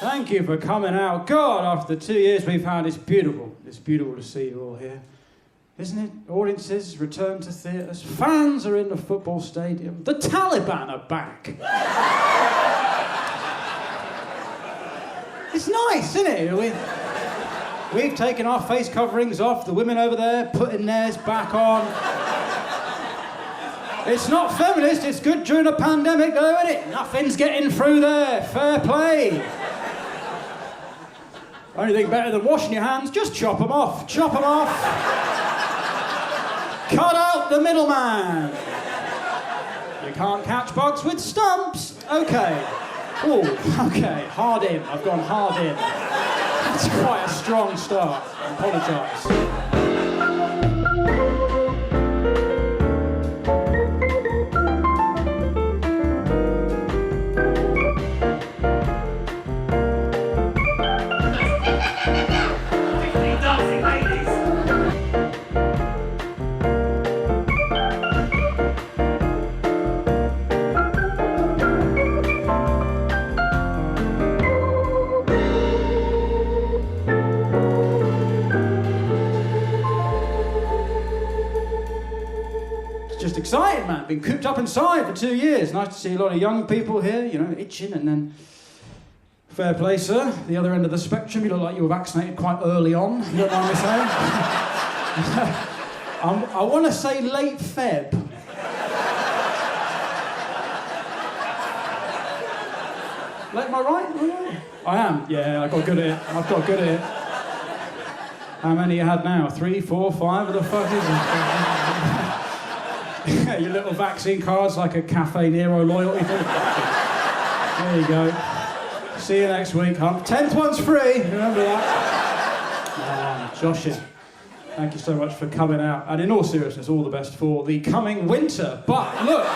Thank you for coming out. God, after the 2 years we've had, it's beautiful. It's beautiful to see you all here. Isn't it? Audiences return to theatres. Fans are in the football stadium. The Taliban are back. It's nice, isn't it? We've taken our face coverings off. The women over there putting theirs back on. It's not feminist. It's good during a pandemic, though, isn't it? Nothing's getting through there. Fair play. Only thing better than washing your hands, just chop them off. Chop them off. Cut out the middleman. You can't catch bugs with stumps. Okay. Oh, okay. Hard in. I've gone hard in. That's quite a strong start. I apologise. Excited, man. Been cooped up inside for 2 years. Nice to see a lot of young people here, you know, itching, and then fair play, sir. The other end of the spectrum, you look like you were vaccinated quite early on. You don't mind me saying? I want to say late Feb. Am I right? I am. Yeah, I got good at it. I've got good at it. How many you had now? 3, 4, 5 of the fuckers? Your little vaccine cards like a Cafe Nero loyalty thing. There you go. See you next week, huh? 10th one's free, remember that? Joshing. Thank you so much for coming out. And in all seriousness, all the best for the coming winter. But look,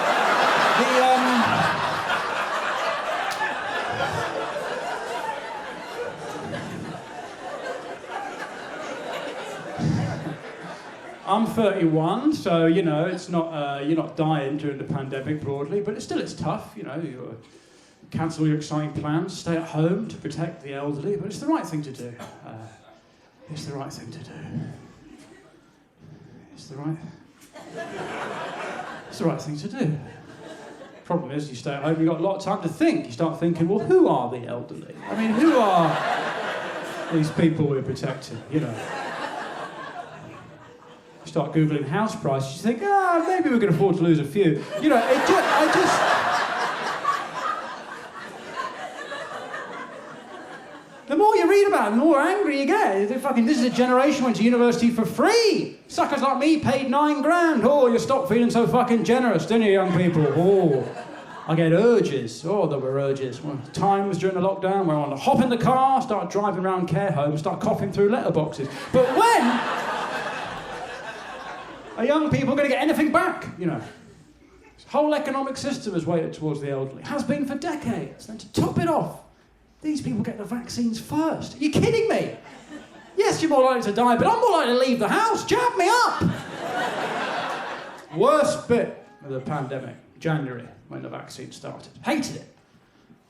I'm 31, so, you know, it's not, you're not dying during the pandemic broadly, but it's tough, you know, you cancel your exciting plans, stay at home to protect the elderly, but it's the right thing to do. It's the right thing to do. It's the right thing to do. Problem is, you stay at home, you've got a lot of time to think. You start thinking, well, who are the elderly? I mean, who are these people we're protecting, you know? Start Googling house prices, you think, maybe we can afford to lose a few. You know, the more you read about it, the more angry you get. This is a generation who went to university for free. Suckers like me paid $9,000. Oh, you stop feeling so fucking generous, don't you, young people? Oh, I get urges. Oh, there were urges. Well, times during the lockdown where I want to hop in the car, start driving around care homes, start coughing through letterboxes. But when are young people going to get anything back, you know? This whole economic system is weighted towards the elderly. Has been for decades. Then to top it off, these people get the vaccines first. Are you kidding me? Yes, you're more likely to die, but I'm more likely to leave the house. Jab me up! Worst bit of the pandemic, January, when the vaccine started. Hated it.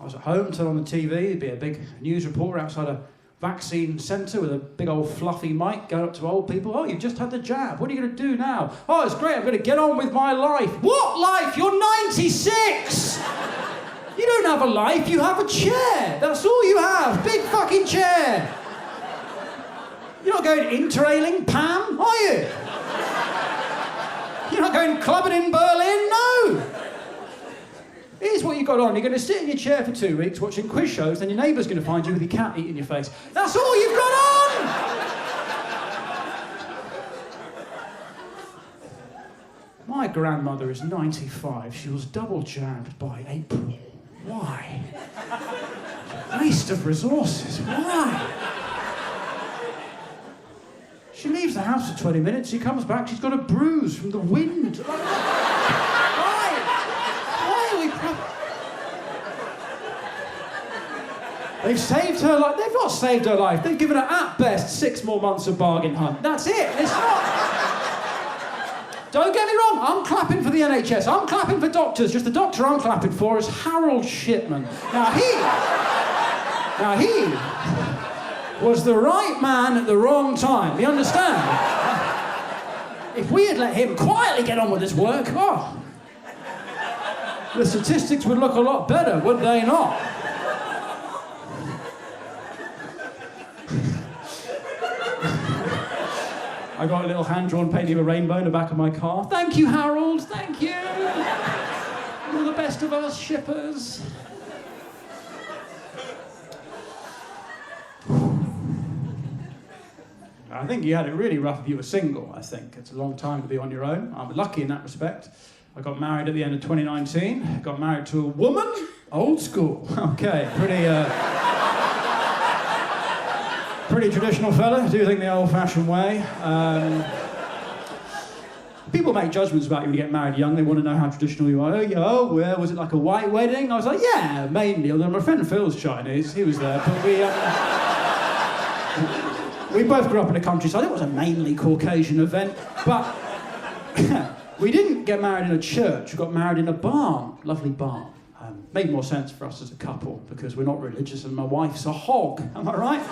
I was at home, turned on the TV, there'd be a big news reporter outside a vaccine centre with a big old fluffy mic going up to old people. Oh, you've just had the jab. What are you going to do now? Oh, it's great. I'm going to get on with my life. What life? You're 96! You don't have a life. You have a chair. That's all you have. Big fucking chair. You're not going interrailing, Pam, are you? You're not going clubbing in Berlin? No. Here's what you've got on. You're going to sit in your chair for 2 weeks watching quiz shows, then your neighbour's going to find you with your cat eating your face. That's all you've got on! My grandmother is 95. She was double jabbed by April. Why? Waste of resources. Why? She leaves the house for 20 minutes. She comes back. She's got a bruise from the wind. They've saved her life. They've not saved her life. They've given her, at best, 6 more months of bargain hunt. That's it. It's not. Don't get me wrong. I'm clapping for the NHS. I'm clapping for doctors. Just the doctor I'm clapping for is Harold Shipman. Now, Now he was the right man at the wrong time. You understand? If we had let him quietly get on with his work, oh, the statistics would look a lot better, would they not? I got a little hand-drawn painting of a rainbow in the back of my car. Thank you, Harold, thank you. You're the best of us shippers. I think you had it really rough if you were single, I think. It's a long time to be on your own. I'm lucky in that respect. I got married at the end of 2019. Got married to a woman. Old school. Okay, pretty traditional fella. Do things the old-fashioned way. People make judgments about you when you get married young. They want to know how traditional you are. Oh, where was it, like a white wedding? I was like, yeah, mainly. Although my friend Phil's Chinese. He was there, but we both grew up in the countryside. It was a mainly Caucasian event, but we didn't get married in a church. We got married in a barn, lovely barn. Made more sense for us as a couple because we're not religious and my wife's a hog. Am I right?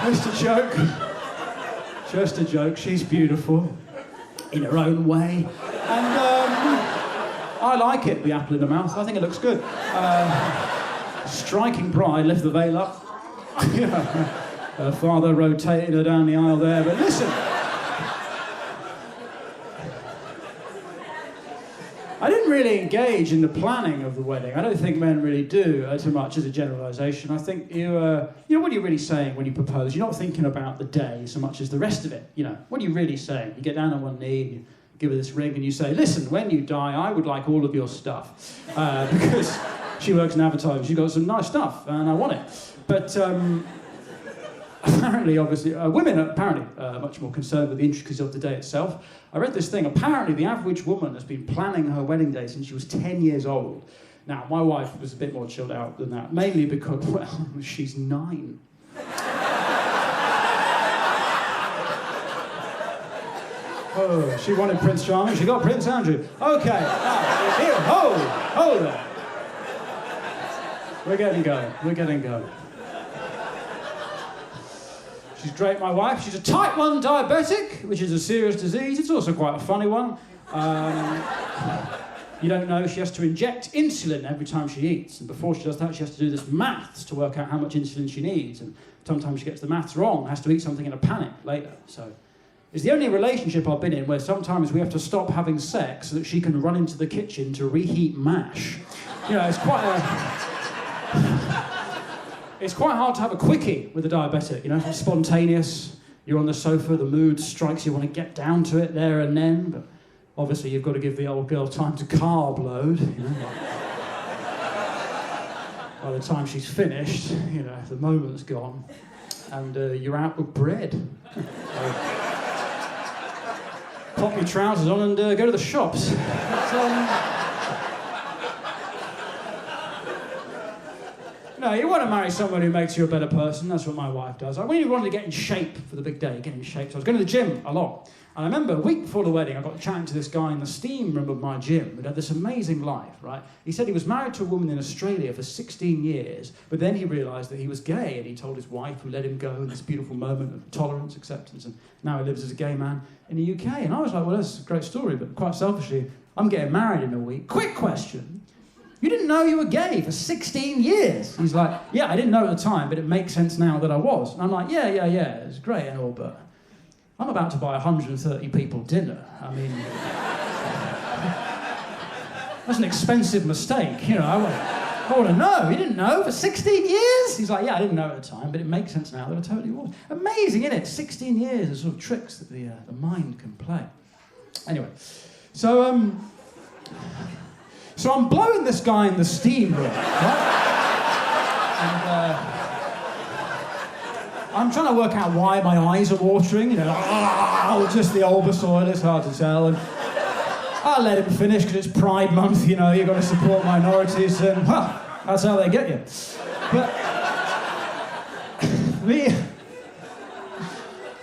No, just a joke. Just a joke. She's beautiful in her own way, and I like it. The apple in the mouth. I think it looks good. Striking bride. Lift the veil up. Her father rotated her down the aisle there, but listen. I didn't really engage in the planning of the wedding. I don't think men really do so much as a generalisation. I think you know, what are you really saying when you propose? You're not thinking about the day so much as the rest of it. You know, what are you really saying? You get down on one knee, and you give her this ring, and you say, listen, when you die, I would like all of your stuff. Because she works in advertising, she's got some nice stuff, and I want it. But apparently, obviously, women are apparently much more concerned with the intricacies of the day itself. I read this thing. Apparently, the average woman has been planning her wedding day since she was 10 years old. Now, my wife was a bit more chilled out than that, mainly because, well, she's 9. Oh, she wanted Prince Charming. She got Prince Andrew. Okay, now, here, hold there. We're getting going. She's great, my wife. She's a type 1 diabetic, which is a serious disease. It's also quite a funny one. You don't know, she has to inject insulin every time she eats. And before she does that, she has to do this maths to work out how much insulin she needs. And sometimes she gets the maths wrong, has to eat something in a panic later. So it's the only relationship I've been in where sometimes we have to stop having sex so that she can run into the kitchen to reheat mash. You know, it's quite hard to have a quickie with a diabetic, you know, it's spontaneous. You're on the sofa, the mood strikes, you want to get down to it there and then, but obviously you've got to give the old girl time to carb load, you know. By the time she's finished, you know, the moment's gone, and you're out of bread. So, pop your trousers on and go to the shops. No, you want to marry someone who makes you a better person. That's what my wife does. I really wanted to get in shape for the big day, get in shape. So I was going to the gym a lot. And I remember a week before the wedding, I got chatting to this guy in the steam room of my gym who had this amazing life, right? He said he was married to a woman in Australia for 16 years, but then he realised that he was gay, and he told his wife, who let him go in this beautiful moment of tolerance, acceptance, and now he lives as a gay man in the UK. And I was like, well, that's a great story, but quite selfishly, I'm getting married in a week. Quick question. You didn't know you were gay for 16 years. He's like, yeah, I didn't know at the time, but it makes sense now that I was. And I'm like, yeah, it's great and all, but I'm about to buy 130 people dinner. I mean, that's an expensive mistake, you know. I want to know. You didn't know for 16 years? He's like, yeah, I didn't know at the time, but it makes sense now that I totally was. Amazing, isn't it? 16 years of sort of tricks that the mind can play. Anyway, so I'm blowing this guy in the steam room, right? And I'm trying to work out why my eyes are watering, you know, just the Bulbasaur, it's hard to tell. And I'll let him finish because it's Pride Month, you know, you've got to support minorities, and, well, that's how they get you. But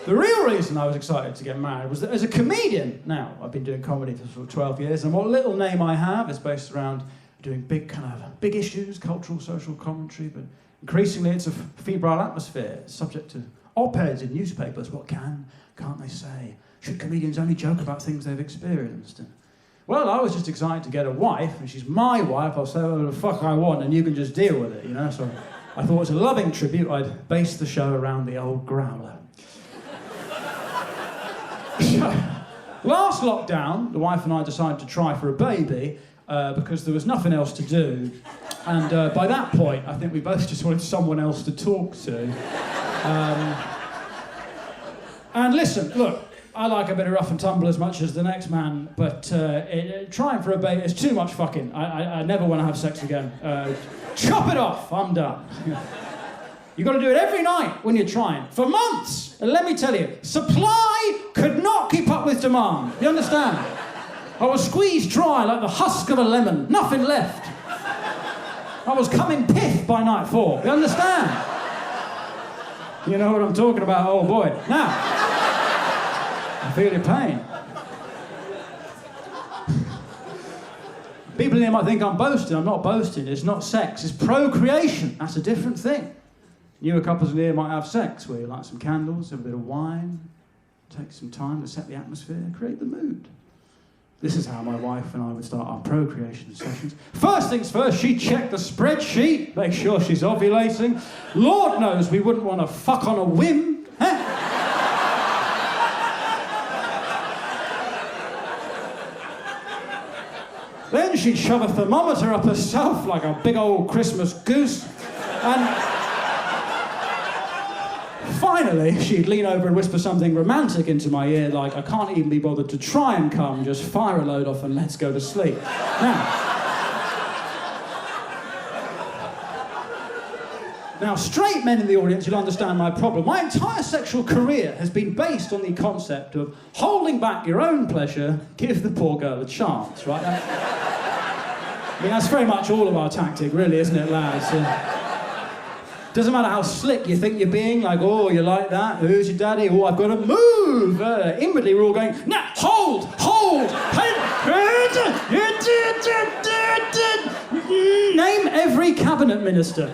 the real reason I was excited to get married was that as a comedian, now, I've been doing comedy for sort of 12 years, and what little name I have is based around doing big issues, cultural, social commentary, but increasingly it's a febrile atmosphere. It's subject to op-eds in newspapers. What can't they say? Should comedians only joke about things they've experienced? And, well, I was just excited to get a wife, and she's my wife. I'll say whatever the fuck I want, and you can just deal with it, you know? So I thought as a loving tribute, I'd base the show around the old growler. Last lockdown, the wife and I decided to try for a baby because there was nothing else to do. And by that point, I think we both just wanted someone else to talk to. And listen, look, I like a bit of rough and tumble as much as the next man, but trying for a baby is too much fucking. I never want to have sex again. Chop it off, I'm done. You've got to do it every night when you're trying, for months. And let me tell you, supply could not keep up with demand. You understand? I was squeezed dry like the husk of a lemon, nothing left. I was coming pith by night 4. You understand? You know what I'm talking about, old boy. Now, I feel your pain. People in here might think I'm boasting. I'm not boasting. It's not sex. It's procreation. That's a different thing. Newer couples in here might have sex where you light some candles, have a bit of wine, take some time to set the atmosphere, create the mood. This is how my wife and I would start our procreation sessions. First things first, she'd check the spreadsheet, make sure she's ovulating. Lord knows we wouldn't want to fuck on a whim. Then she'd shove a thermometer up herself like a big old Christmas goose. And finally, she'd lean over and whisper something romantic into my ear like, I can't even be bothered to try and come, just fire a load off and let's go to sleep. Now, straight men in the audience, you'll understand my problem. My entire sexual career has been based on the concept of holding back your own pleasure, give the poor girl a chance, right? I mean, that's very much all of our tactic, really, isn't it, lads? Doesn't matter how slick you think you're being, like, oh, you like that? Who's your daddy? Oh, I've got to move. Inwardly, we're all going, no, hold. Name every cabinet minister.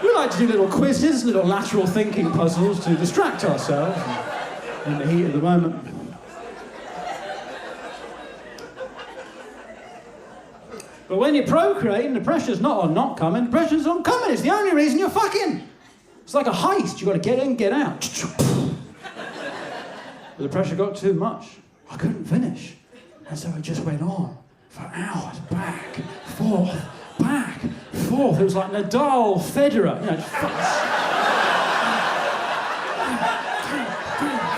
We like to do little quizzes, little lateral thinking puzzles to distract ourselves in the heat of the moment. But when you're procreating, the pressure's not on not coming, the pressure's on coming. It's the only reason you're fucking. It's like a heist. You've got to get in, get out. But the pressure got too much. I couldn't finish. And so it just went on for hours, back, forth. It was like Nadal, Federer, you know,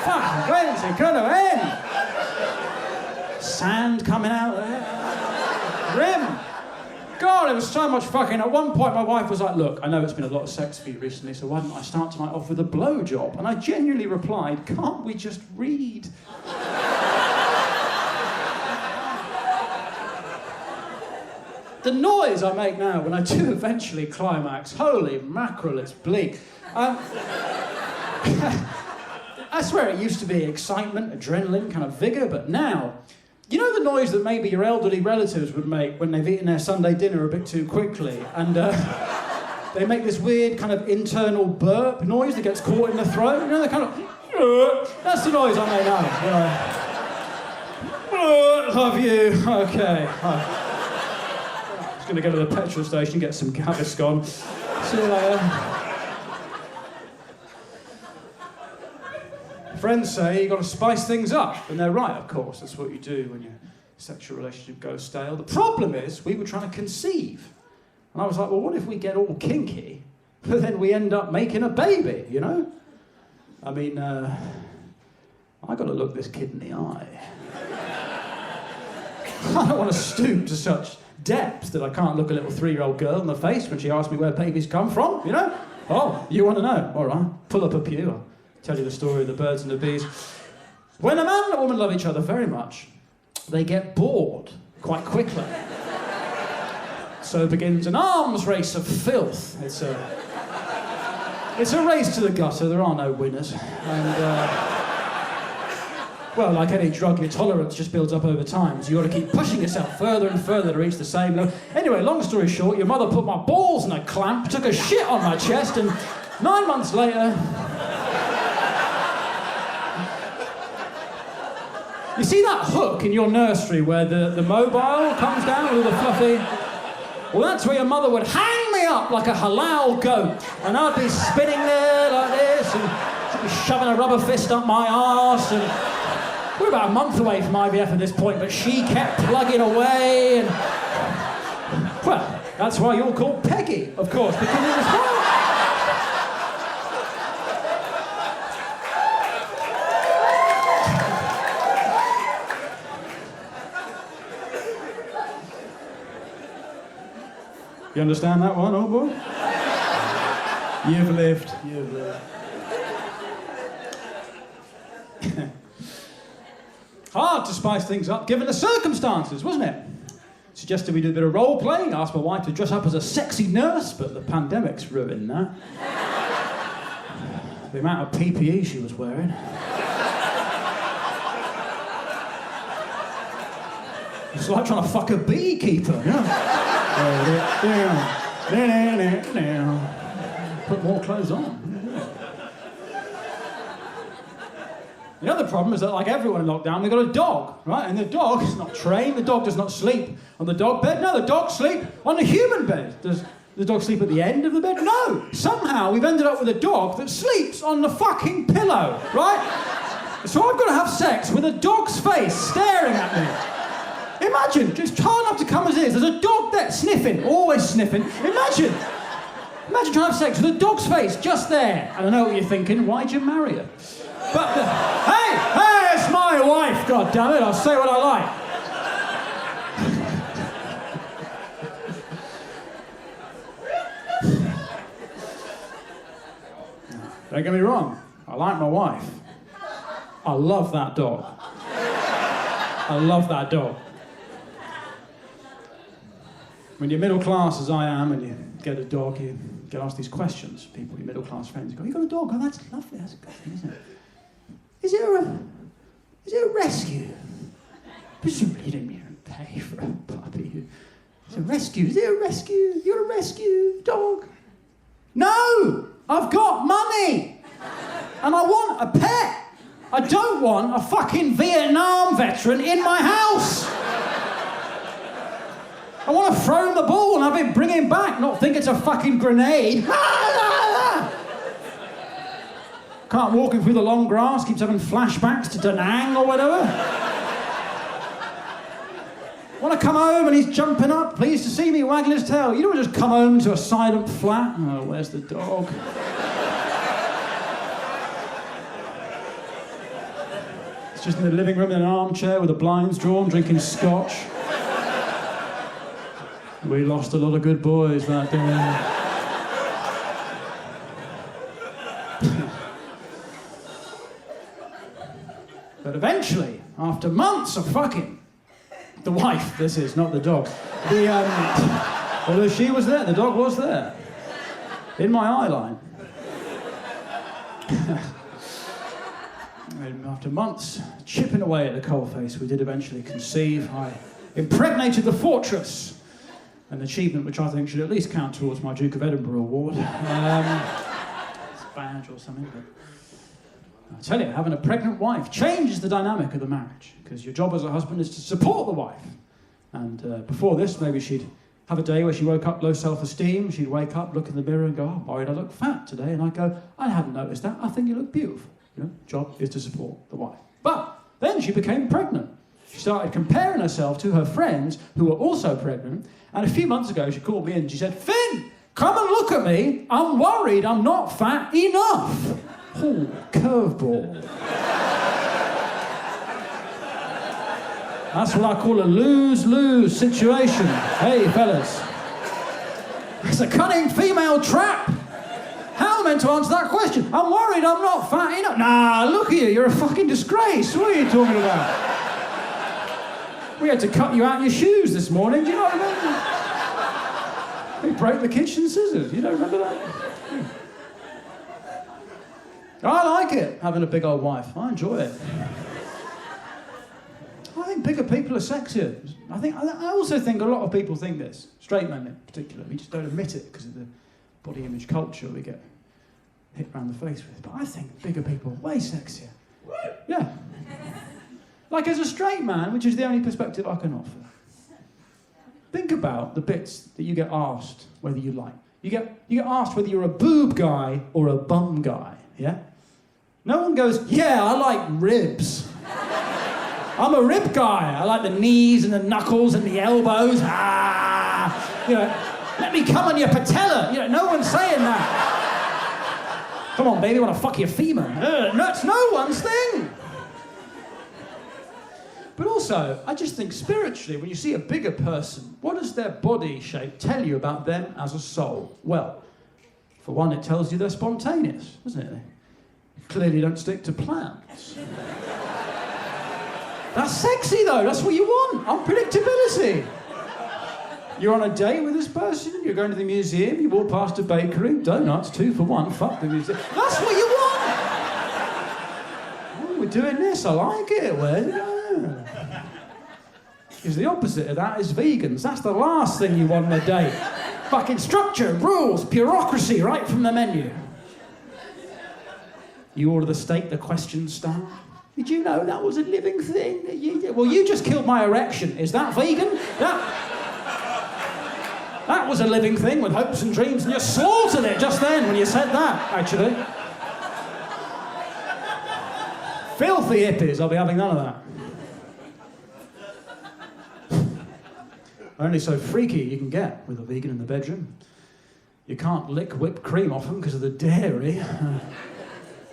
fuck, when's it gonna end? Sand coming out there. Rim. God, it was so much fucking. At one point, my wife was like, look, I know it's been a lot of sex for you recently, so why don't I start tonight off with a blowjob? And I genuinely replied, can't we just read? The noise I make now when I do eventually climax, holy mackerel, it's bleak. I swear it used to be excitement, adrenaline, kind of vigour, but now, you know the noise that maybe your elderly relatives would make when they've eaten their Sunday dinner a bit too quickly, and they make this weird kind of internal burp noise that gets caught in the throat, you know, they kind of, that's the noise I make now. Love you, okay. Going to go to the petrol station, get some Gaviscon. See you later. Friends say you've got to spice things up, and they're right, of course. That's what you do when your sexual relationship goes stale. The problem is, we were trying to conceive. And I was like, well, what if we get all kinky, but then we end up making a baby, you know? I mean, I got to look this kid in the eye. I don't want to stoop to such depths that I can't look a little 3-year-old girl in the face when she asks me where babies come from, you know? Oh, you want to know? All right, pull up a pew, I'll tell you the story of the birds and the bees. When a man and a woman love each other very much, they get bored quite quickly. So begins an arms race of filth. It's a race to the gutter, there are no winners. And Well, like any drug, your tolerance just builds up over time, so you got to keep pushing yourself further and further to reach the same level. Anyway, long story short, your mother put my balls in a clamp, took a shit on my chest, and 9 months later... You see that hook in your nursery where the mobile comes down with all the fluffy... Well, that's where your mother would hang me up like a halal goat, and I'd be spinning there like this, and she'd be shoving a rubber fist up my arse, and... We're about a month away from IVF at this point, but she kept plugging away, and... Well, that's why you're called Peggy, of course, because it was well. You understand that one, old boy? You've lived. You've lived. Hard to spice things up, given the circumstances, wasn't it? Suggested we do a bit of role-playing, asked my wife to dress up as a sexy nurse, but the pandemic's ruined that. The amount of PPE she was wearing. It's like trying to fuck a beekeeper, you know? Put more clothes on. The other problem is that, like everyone in lockdown, we've got a dog, right? And the dog is not trained, the dog does not sleep on the dog bed. No, the dog sleeps on the human bed. Does the dog sleep at the end of the bed? No! Somehow we've ended up with a dog that sleeps on the fucking pillow, right? So I've got to have sex with a dog's face staring at me. Imagine, just hard enough to come as it is. There's a dog there, sniffing, always sniffing. Imagine trying to have sex with a dog's face just there. And I know what you're thinking, why'd you marry her? But, hey, it's my wife, God damn it, I'll say what I like. Don't get me wrong, I like my wife. I love that dog. I love that dog. When you're middle class, as I am, and you get a dog, you get asked these questions. People, your middle class friends, go, you got a dog? Oh, that's lovely, that's a good thing, isn't it? Is it a rescue? Presumably you didn't even pay for a puppy. It's a rescue. Is it a rescue? You're a rescue dog? No! I've got money! And I want a pet! I don't want a fucking Vietnam veteran in my house! I want to throw him the ball and have him bring him back, not think it's a fucking grenade. Can't walk him through the long grass, keeps having flashbacks to Da Nang or whatever. Want to come home and he's jumping up, pleased to see me, wagging his tail. You don't just come home to a silent flat. Oh, where's the dog? It's just in the living room in an armchair with the blinds drawn, drinking scotch. We lost a lot of good boys that day. But eventually, after months of fucking, the wife, this is, not the dog, although she was there, the dog was there, in my eye line. And after months chipping away at the coalface, we did eventually conceive. I impregnated the fortress, an achievement which I think should at least count towards my Duke of Edinburgh award. It's a badge or something, but I tell you, having a pregnant wife changes the dynamic of the marriage, because your job as a husband is to support the wife. And before this, maybe she'd have a day where she woke up low self-esteem, she'd wake up, look in the mirror and go, oh, I'm worried I look fat today. And I'd go, I hadn't noticed that, I think you look beautiful. You know, job is to support the wife. But then she became pregnant. She started comparing herself to her friends who were also pregnant. And a few months ago, she called me in and she said, Finn, come and look at me. I'm worried I'm not fat enough. Oh, curveball. That's what I call a lose-lose situation. Hey, fellas. It's a cunning female trap. How am I meant to answer that question? I'm worried I'm not fat enough. Nah, look at you. You're a fucking disgrace. What are you talking about? We had to cut you out your shoes this morning. Do you know what I mean? We broke the kitchen scissors. You don't remember that? I like it, having a big old wife. I enjoy it. bigger people are sexier. I also think a lot of people think this, straight men in particular. We just don't admit it because of the body image culture we get hit around the face with. But I think bigger people are way sexier. Yeah. Like as a straight man, which is the only perspective I can offer. Think about the bits that you get asked whether you like. You get asked whether you're a boob guy or a bum guy, yeah? No one goes, yeah, I like ribs. I'm a rib guy. I like the knees and the knuckles and the elbows. Let me come on your patella. No one's saying that. Come on, baby, I want to fuck your femur. No, it's no one's thing. But also, I just think spiritually, when you see a bigger person, what does their body shape tell you about them as a soul? Well, for one, it tells you they're spontaneous, doesn't it? They clearly don't stick to plans. That's sexy, though. That's what you want. Unpredictability. You're on a date with this person, you're going to the museum, you walk past a bakery, donuts, 2 for 1, fuck the museum. That's what you want! Oh, we're doing this, I like it. Where's it going? Because the opposite of that is vegans. That's the last thing you want on a date. Fucking structure, rules, bureaucracy, right from the menu. You order the steak, the questions start. Did you know that was a living thing? Well, you just killed my erection. Is that vegan? That was a living thing with hopes and dreams, and you slaughtered it just then when you said that, actually. Filthy hippies, I'll be having none of that. Only so freaky you can get with a vegan in the bedroom. You can't lick whipped cream off them because of the dairy.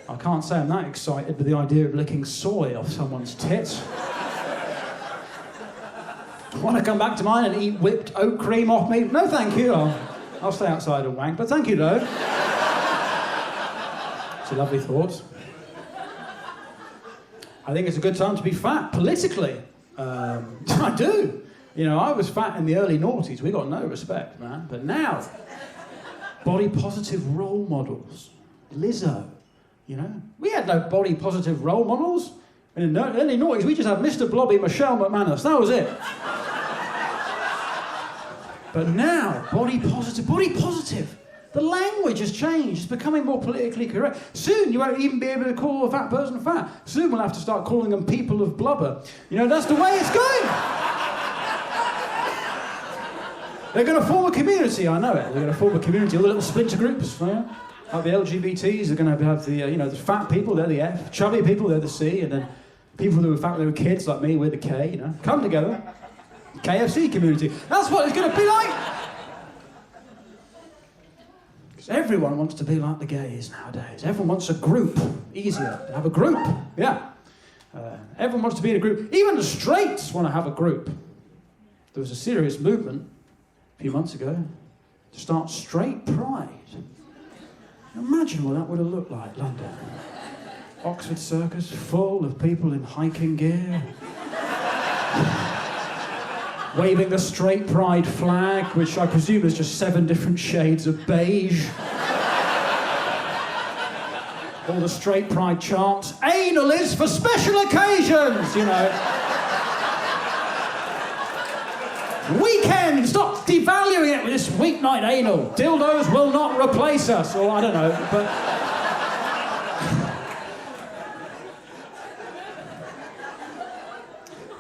I can't say I'm that excited with the idea of licking soy off someone's tits. Want to come back to mine and eat whipped oat cream off me? No, thank you. I'll stay outside and wank, but thank you, though. It's a lovely thought. I think it's a good time to be fat, politically. I do. I was fat in the early noughties. We got no respect, man. But now, body positive role models. Lizzo. We had no body positive role models. In the early noughties, we just had Mr. Blobby, Michelle McManus. That was it. But now, body positive. The language has changed. It's becoming more politically correct. Soon, you won't even be able to call a fat person fat. Soon, we'll have to start calling them people of blubber. That's the way it's going. They're going to form a community, I know it. They're going to form a community, all the little splinter groups, right? Like the LGBTs are going to have the fat people, they're the F. Chubby people, they're the C. And then people who were fat when they were kids, like me, we're the K, Come together. KFC community. That's what it's going to be like. Because everyone wants to be like the gays nowadays. Everyone wants a group. Easier to have a group. Yeah. Everyone wants to be in a group. Even the straights want to have a group. There was a serious movement a few months ago to start straight pride. Imagine what that would have looked like, London. Oxford Circus full of people in hiking gear. Waving the straight pride flag, which I presume is just 7 different shades of beige. All the straight pride chants. Anal is for special occasions, Weekend! Stop devaluing it with this weeknight anal. Dildos will not replace us, or I don't know, but...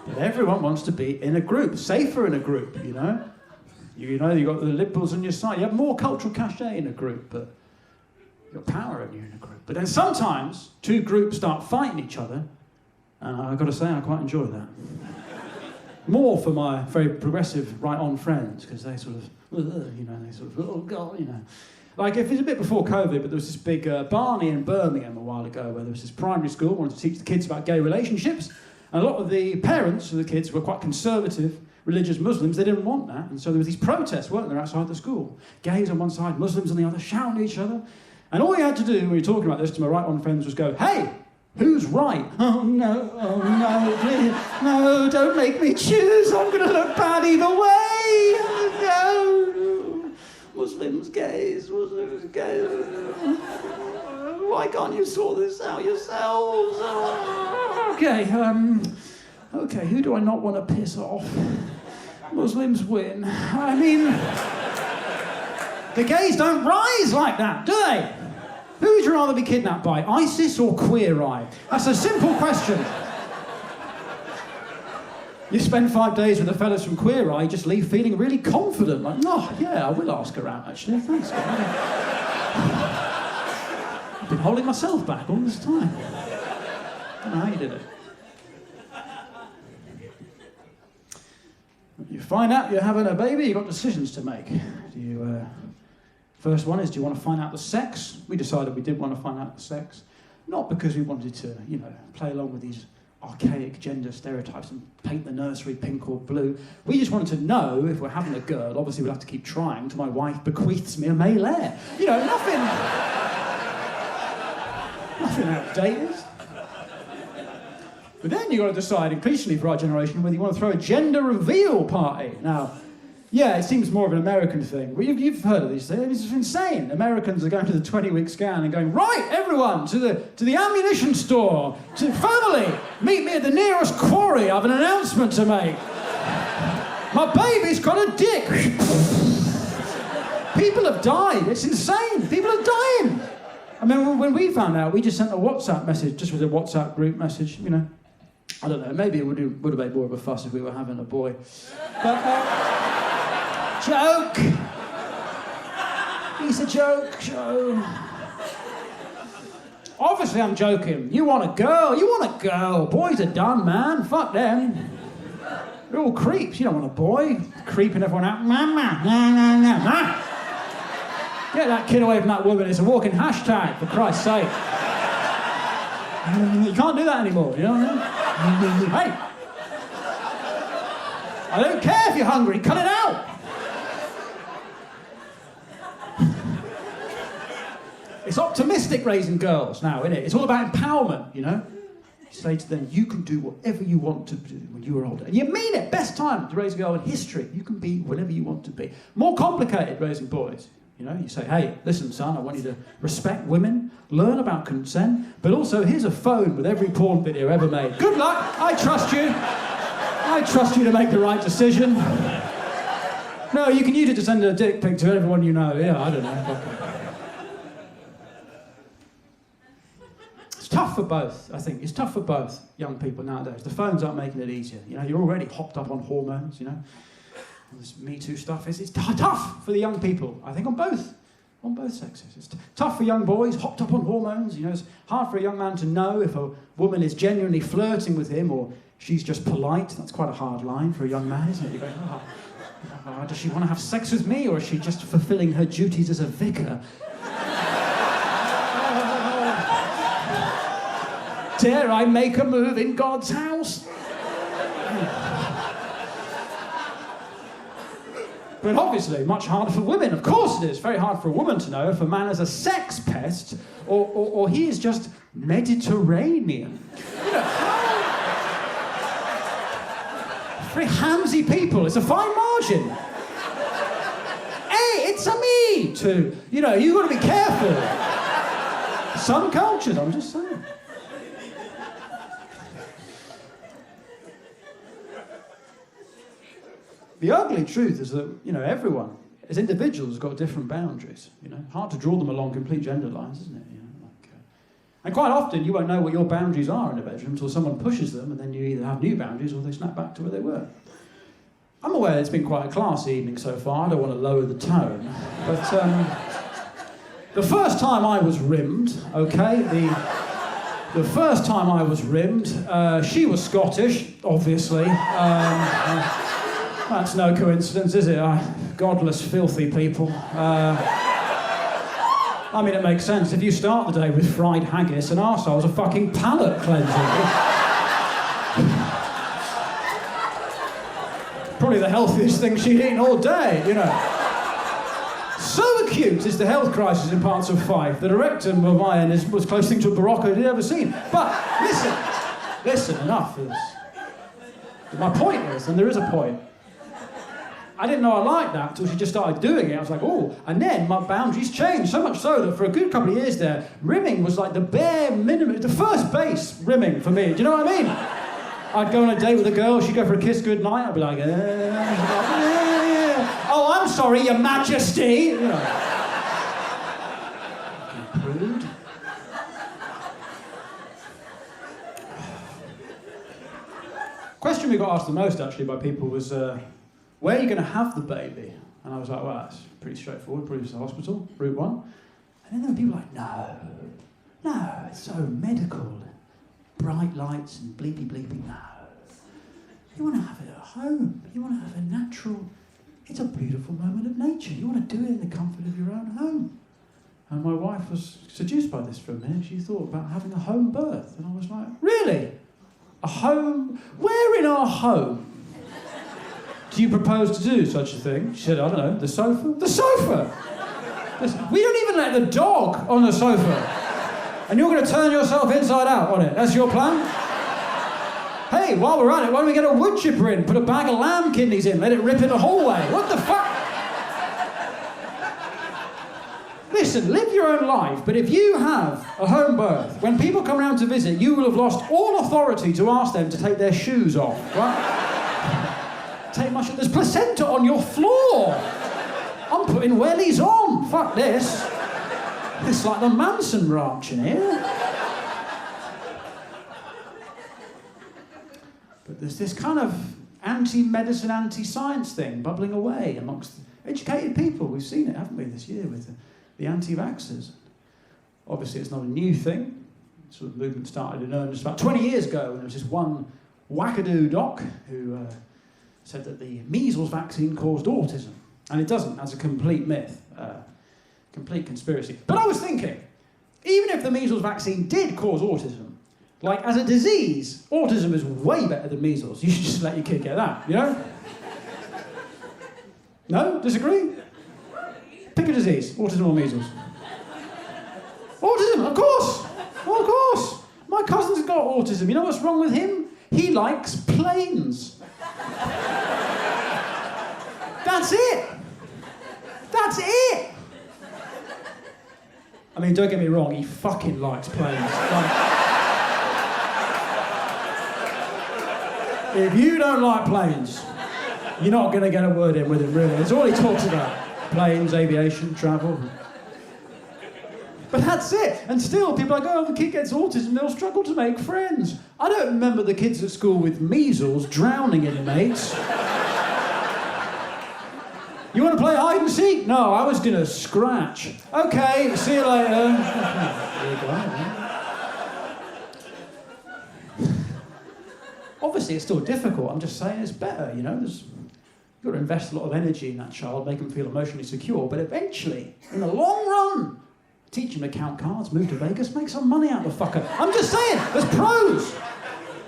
But everyone wants to be in a group, safer in a group, You've got the liberals on your side. You have more cultural cachet in a group, but you've got power when you're in a group. But then sometimes 2 groups start fighting each other, and I've got to say I quite enjoy that. More for my very progressive right-on friends, because they sort of, oh God, Like, if it's a bit before COVID, but there was this big Barney in Birmingham a while ago, where there was this primary school wanted to teach the kids about gay relationships, and a lot of the parents of the kids were quite conservative, religious Muslims. They didn't want that, and so there were these protests, weren't there, outside the school? Gays on one side, Muslims on the other, shouting at each other. And all you had to do when we were talking about this to my right-on friends was go, hey! Who's right? Oh no, please. No, don't make me choose. I'm going to look bad either way. No. Muslims, gays. Why can't you sort this out yourselves? Okay, Okay, who do I not want to piss off? Muslims win. I mean, the gays don't rise like that, do they? Who would you rather be kidnapped by, ISIS or Queer Eye? That's a simple question. You spend 5 days with the fellas from Queer Eye, you just leave feeling really confident, like, oh, yeah, I will ask her out, actually, thanks. I've been holding myself back all this time. I don't know how you did it. You find out you're having a baby, you've got decisions to make. First one is, do you want to find out the sex? We decided we did want to find out the sex. Not because we wanted to, play along with these archaic gender stereotypes and paint the nursery pink or blue. We just wanted to know if we're having a girl. Obviously, we'll have to keep trying till my wife bequeaths me a male heir. Nothing outdated. But then you've got to decide, increasingly for our generation, whether you want to throw a gender reveal party. Now, yeah, it seems more of an American thing. But you've heard of these things. It's insane. Americans are going to the 20-week scan and going, right, everyone, to the ammunition store, to family, meet me at the nearest quarry. I have an announcement to make. My baby's got a dick. People have died. It's insane. People are dying. I mean, when we found out, we just sent a WhatsApp message, just with a WhatsApp group message, I don't know, maybe it would have made more of a fuss if we were having a boy. But, joke! He's a joke, Joe. Obviously I'm joking. You want a girl? You want a girl. Boys are done, man. Fuck them. They're all creeps. You don't want a boy. Creeping everyone out. Mama. Get that kid away from that woman. It's a walking hashtag, for Christ's sake. You can't do that anymore, you know what I mean? Hey! I don't care if you're hungry. Cut it out! It's optimistic raising girls now, isn't it? It's all about empowerment, You say to them, you can do whatever you want to do when you are older. And you mean it. Best time to raise a girl in history. You can be whatever you want to be. More complicated raising boys. You say, hey, listen, son, I want you to respect women, learn about consent, but also here's a phone with every porn video ever made. Good luck. I trust you. I trust you to make the right decision. No, you can use it to send a dick pic to everyone you know. Yeah, I don't know. It's tough for both, I think. It's tough for both young people nowadays. The phones aren't making it easier. You're already hopped up on hormones, This Me Too stuff. It's tough for the young people, I think, on both sexes. It's tough for young boys, hopped up on hormones. It's hard for a young man to know if a woman is genuinely flirting with him or she's just polite. That's quite a hard line for a young man, isn't it? You go, does she want to have sex with me or is she just fulfilling her duties as a vicar? Dare I make a move in God's house? But obviously, much harder for women. Of course it is. Very hard for a woman to know if a man is a sex pest or he is just Mediterranean. Very handsy people. It's a fine margin. Hey, it's a me too. You've got to be careful. Some cultures, I'm just saying. The ugly truth is that, everyone, as individuals, has got different boundaries. Hard to draw them along complete gender lines, isn't it? And quite often, you won't know what your boundaries are in a bedroom until someone pushes them, and then you either have new boundaries or they snap back to where they were. I'm aware it's been quite a classy evening so far. I don't want to lower the tone, but the first time I was rimmed, okay, the first time I was rimmed, she was Scottish, obviously. That's no coincidence, is it? Godless, filthy people. It makes sense. If you start the day with fried haggis, an arsehole's a fucking palate cleanser. Probably the healthiest thing she'd eaten all day, So acute is the health crisis in parts of Fife that a rectum of iron was close thing to a Barocco he'd ever seen. But listen, enough of this. My point is, and there is a point, I didn't know I liked that until she just started doing it. I was like, oh, and then my boundaries changed, so much so that for a good couple of years there, rimming was like the bare minimum, the first base rimming for me. Do you know what I mean? I'd go on a date with a girl, she'd go for a kiss goodnight, I'd be like, yeah. Oh, I'm sorry, Your Majesty. You know. Prude. Question we got asked the most, actually, by people was, where are you going to have the baby? And I was like, well, that's pretty straightforward, probably just the hospital, route one. And then there were people like, no, it's so medical. Bright lights and bleepy, no. You want to have it at home. You want to have a natural, it's a beautiful moment of nature. You want to do it in the comfort of your own home. And my wife was seduced by this for a minute. She thought about having a home birth. And I was like, really? A home? Where in our home do you propose to do such a thing? She said, I don't know, the sofa? The sofa! We don't even let the dog on the sofa. And you're going to turn yourself inside out on it. That's your plan? Hey, while we're at it, why don't we get a wood chipper in, put a bag of lamb kidneys in, let it rip in the hallway? What the fuck? Listen, live your own life, but if you have a home birth, when people come around to visit, you will have lost all authority to ask them to take their shoes off, right? There's placenta on your floor. I'm putting wellies on. Fuck this. It's like the Manson Ranch in here. But there's this kind of anti-medicine, anti-science thing bubbling away amongst educated people. We've seen it, haven't we, this year with the anti-vaxxers. Obviously, it's not a new thing. The sort of movement started in earnest about 20 years ago, and there was this one wackadoo doc who said that the measles vaccine caused autism. And it doesn't. That's a complete myth. Complete conspiracy. But I was thinking, even if the measles vaccine did cause autism, like as a disease, autism is way better than measles. You should just let your kid get that, you know? No? Disagree? Pick a disease, autism or measles. Autism, of course! Well, of course! My cousin's got autism. You know what's wrong with him? He likes planes. That's it! That's it! I mean, don't get me wrong, he fucking likes planes. If you don't like planes, you're not going to get a word in with him, really. It's all he talks about. Planes, aviation, travel. But that's it. And still, people are like, oh, the kid gets autism, they'll struggle to make friends. I don't remember the kids at school with measles drowning in mates. You want to play hide and seek? No, I was going to scratch. Okay, see you later. There you go. Obviously, it's still difficult. I'm just saying it's better, you know. You've got to invest a lot of energy in that child, make them feel emotionally secure. But eventually, in the long run, teach him to count cards, move to Vegas, make some money out of the fucker. I'm just saying, there's pros.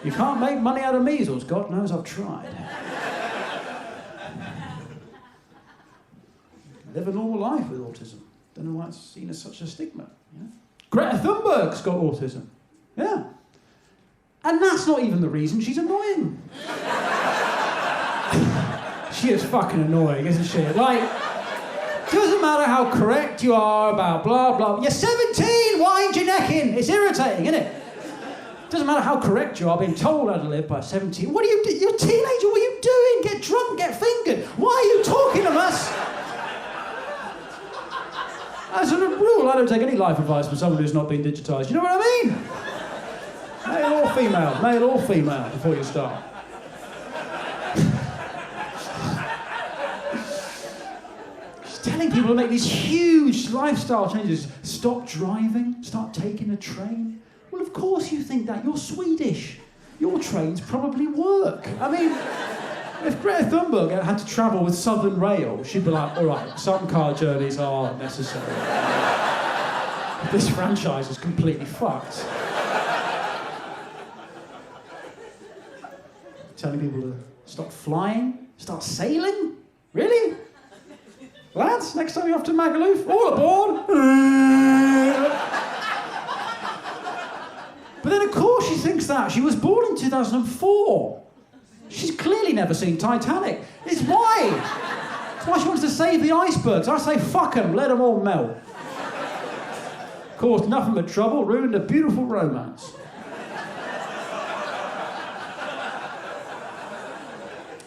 You can't make money out of measles. God knows I've tried. Live a normal life with autism. Don't know why it's seen as such a stigma. You know? Greta Thunberg's got autism. Yeah. And that's not even the reason she's annoying. She is fucking annoying, isn't she? Like, doesn't matter how correct you are about blah, blah. You're 17, wind your neck in. It's irritating, isn't it? Doesn't matter how correct you are being told how to live by 17. What are you doing? You're a teenager, what are you doing? Get drunk, get fingered. Why are you talking to us? As a rule, I don't take any life advice from someone who's not been digitised. You know what I mean? Male or female, before you start. Just telling people to make these huge lifestyle changes. Stop driving, start taking a train. Well, of course you think that. You're Swedish. Your trains probably work. I mean, if Greta Thunberg had to travel with Southern Rail, she'd be like, all right, some car journeys are necessary. This franchise is completely fucked. Telling people to stop flying, start sailing? Really? Lads, next time you're off to Magaluf, all aboard! But then of course she thinks that. She was born in 2004. She's clearly never seen Titanic. It's why she wants to save the icebergs. I say, fuck them, let them all melt. Caused nothing but trouble, ruined a beautiful romance.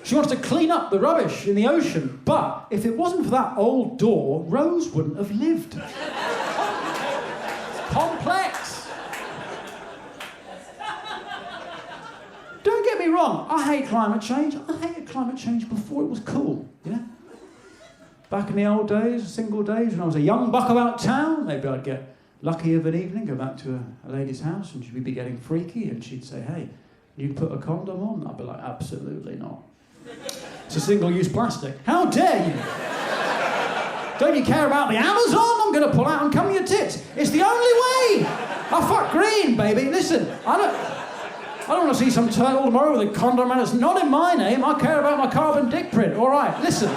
She wants to clean up the rubbish in the ocean. But if it wasn't for that old door, Rose wouldn't have lived. It's complex. Don't get me wrong, I hate climate change. I hated climate change before it was cool, you know? Back in the old days, single days, when I was a young buck about town, maybe I'd get lucky of an evening, go back to a lady's house and she'd be getting freaky and she'd say, hey, you put a condom on? I'd be like, absolutely not. It's a single-use plastic. How dare you? Don't you care about the Amazon? I'm going to pull out and come your tits. It's the only way. I fuck green, baby. Listen, I don't want to see some turtle tomorrow with a condom and it's not in my name. I care about my carbon dick print. All right, listen.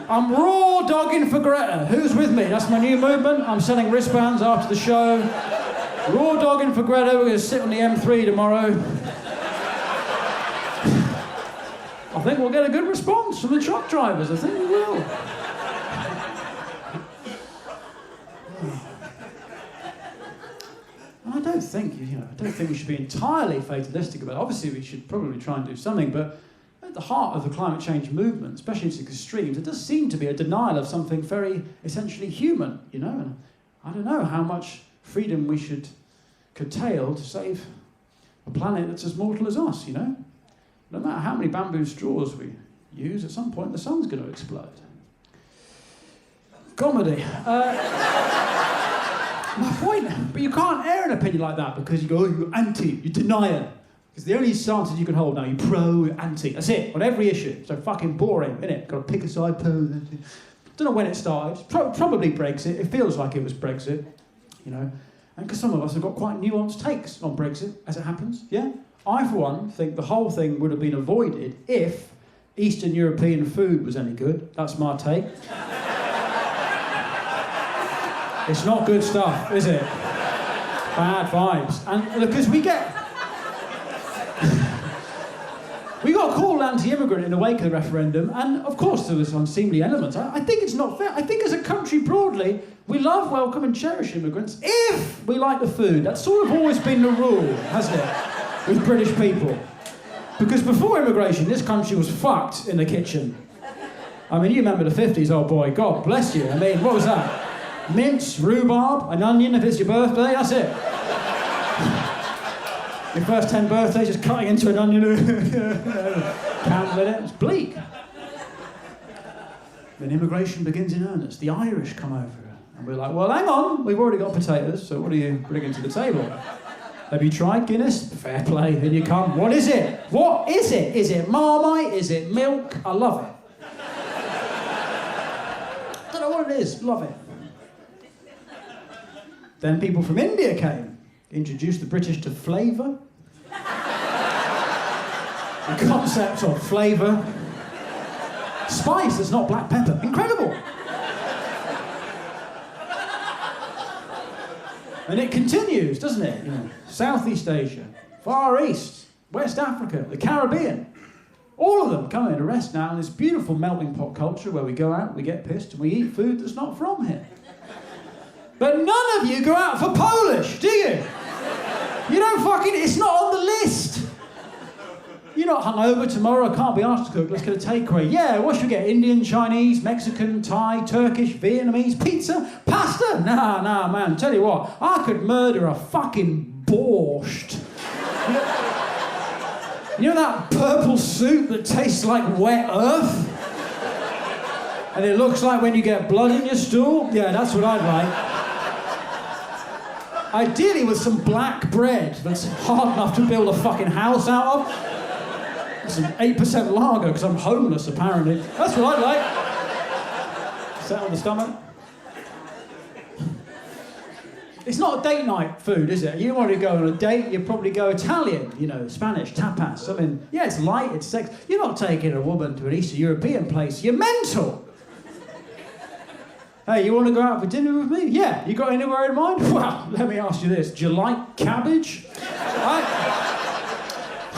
I'm raw dogging for Greta. Who's with me? That's my new movement. I'm selling wristbands after the show. Raw dogging for Greta. We're going to sit on the M3 tomorrow. I think we'll get a good response from the truck drivers. I think we will. I don't think, I don't think we should be entirely fatalistic about it. Obviously, we should probably try and do something, but at the heart of the climate change movement, especially its extremes, it does seem to be a denial of something very essentially human, and I don't know how much freedom we should curtail to save a planet that's as mortal as us, No matter how many bamboo straws we use, at some point the sun's going to explode. Comedy. My point, but you can't air an opinion like that because you go, you're anti, you deny it. It's the only stances you can hold now. You're pro, you're anti. That's it, on every issue. So fucking boring, innit? Got to pick a side, pro, anti. Don't know when it started. Probably Brexit. It feels like it was Brexit, And because some of us have got quite nuanced takes on Brexit, as it happens, yeah? I, for one, think the whole thing would have been avoided if Eastern European food was any good. That's my take. It's not good stuff, is it? Bad vibes. And because we got called anti-immigrant in the wake of the referendum, and of course there was unseemly elements. I think it's not fair. I think as a country broadly, we love, welcome and cherish immigrants if we like the food. That's sort of always been the rule, hasn't it? With British people. Because before immigration, this country was fucked in the kitchen. I mean, you remember the 50s, oh boy, God bless you. I mean, what was that? Mince, rhubarb, an onion if it's your birthday, that's it. Your first 10 birthdays, just cutting into an onion. Candle in it, it's bleak. Then immigration begins in earnest. The Irish come over. And we're like, well, hang on, we've already got potatoes, so what are you bringing to the table? Have you tried Guinness? Fair play, in you come. What is it? What is it? Is it Marmite? Is it milk? I love it. Don't know what it is, love it. Then people from India came, introduced the British to flavour. The concept of flavour. Spice that's not black pepper. Incredible. And it continues, doesn't it? Southeast Asia, Far East, West Africa, the Caribbean. All of them come in to rest now in this beautiful melting pot culture where we go out, we get pissed, and we eat food that's not from here. But none of you go out for Polish, do you? You don't fucking, it's not on the list. You're not hungover tomorrow, I can't be asked to cook, let's get a takeaway. Yeah, what should we get? Indian, Chinese, Mexican, Thai, Turkish, Vietnamese, pizza, pasta? Nah, man, tell you what, I could murder a fucking borscht. You know that purple soup that tastes like wet earth? And it looks like when you get blood in your stool? Yeah, that's what I'd like. Ideally with some black bread that's hard enough to build a fucking house out of. Some 8% lager, because I'm homeless apparently. That's what I'd like. Set on the stomach. It's not a date night food, is it? You want to go on a date, you probably go Italian, Spanish, tapas. I mean, yeah, it's light, it's sex. You're not taking a woman to an Eastern European place. You're mental. Hey, you want to go out for dinner with me? Yeah. You got anywhere in mind? Well, let me ask you this. Do you like cabbage?